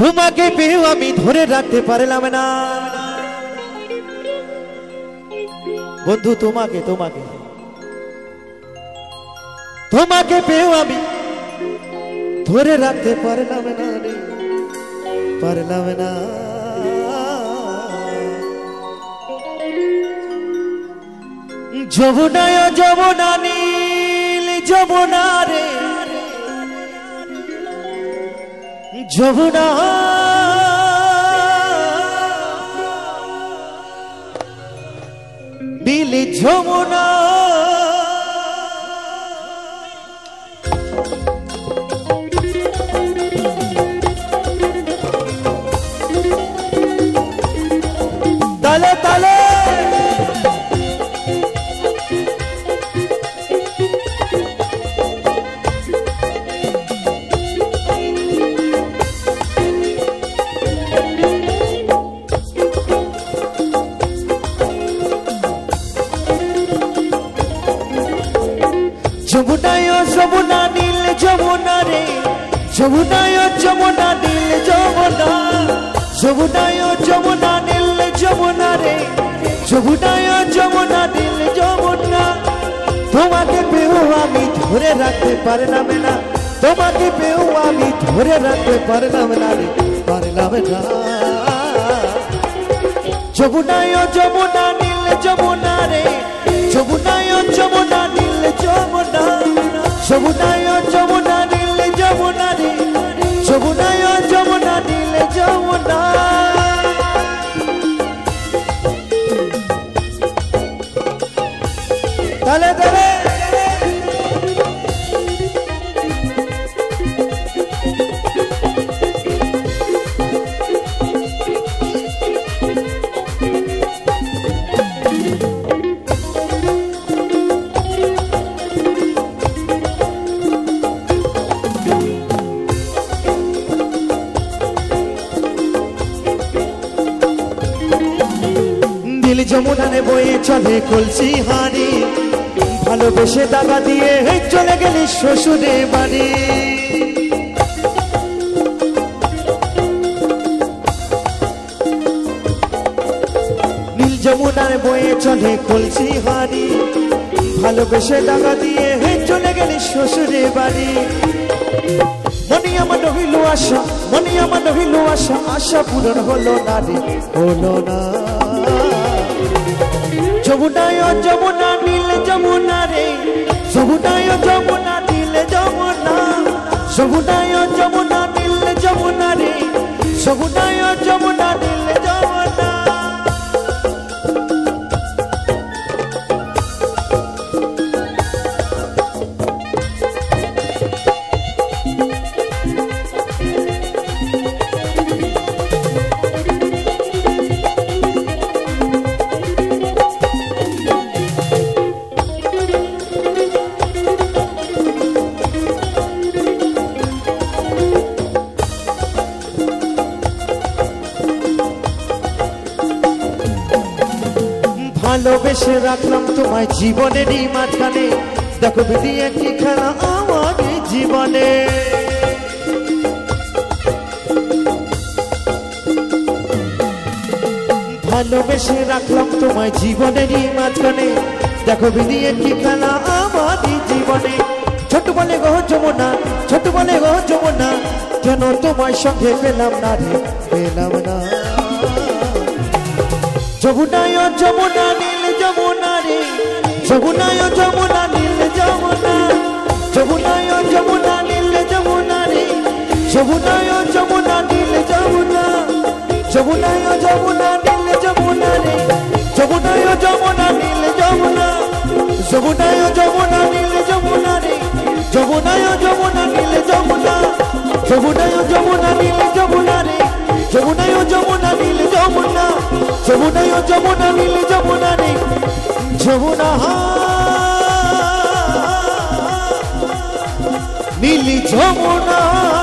তোমাকে পেয়েও আমি ধরে রাখতে পারলাম না বন্ধু তোমাকে তোমাকে তোমাকে পেয়েও আমি ধরে রাখতে পারলাম না রে পারলাম না যমুনায় যমুনা নীল যমুনা রে যমুনা নীল যমুনা তালে তালে যমুনায় যমুনা নীল যমুনা রে যমুনায় যমুনা নীল যমুনা যমুনায় যমুনা নীল যমুনা রে যমুনায় যমুনা নীল যমুনা তোমাকে পেয়েও আমি ধরে রাখতে পারলাম না তোমাকে পেয়েও আমি ধরে রাখতে পারলাম না রে পারলাম না যমুনায় যমুনা নীল যমুনা রে যমুনায় যমুনা নীল যমুনা যমুনায় যমুনা নীল যমুনা রে যমুনায় যমুনা নীল যমুনা তালে তালে যমুনা নে বয়ে চলে কলসি হাড়ি ভালোবেসে দাগা দিয়ে চলে গেলি শ্বশুরে বাড়ি নীল যমুনার বয়ে চলে কলসি হাড়ি ভালোবেসে দাগা দিয়ে চলে গেলি শ্বশুরে বাড়ি মনে আমার রহিল আশা মনে আমার রহিল আশা আশা পূরণ হলো না রে হলো না যমুনায় যমুনা নীল যমুনা রে যমুনায় যমুনা নীল যমুনা যমুনায় যমুনা নীল যমুনা রে যমুনায় যমুনা নীল যমুনা ভালোবেসে রাখলাম তোমায় জীবনেরই মাঝখানে দেখো বিধি একটি খেলা আমার জীবনে ভালোবেসে রাখলাম তোমায় জীবনেরই মাঝখানে দেখো বিধি একটি খেলা আমার জীবনে ছোট বলে গো যমুনা ছোট বলে গো যমুনা কেন তোমায় সঙ্গে পেলাম না রে পেলাম না যমুনায় যমুনা নীল যমুনা রে যমুনায় যমুনা নীল যমুনা যমুনায় যমুনা নীল যমুনা রে যমুনায় যমুনা নীল যমুনা যমুনায় যমুনা নীল যমুনা রে যমুনায় যমুনা নীল যমুনা যমুনায় যমুনা নীল যমুনা রে যমুনায় যমুনা নীল যমুনা যমুনায় যমুনা নীল যমুনা রে যমুনায় যমুনা নীল যমুনা যমুনায় যমুনা নীল যমুনা রে যমুনা নীল যমুনা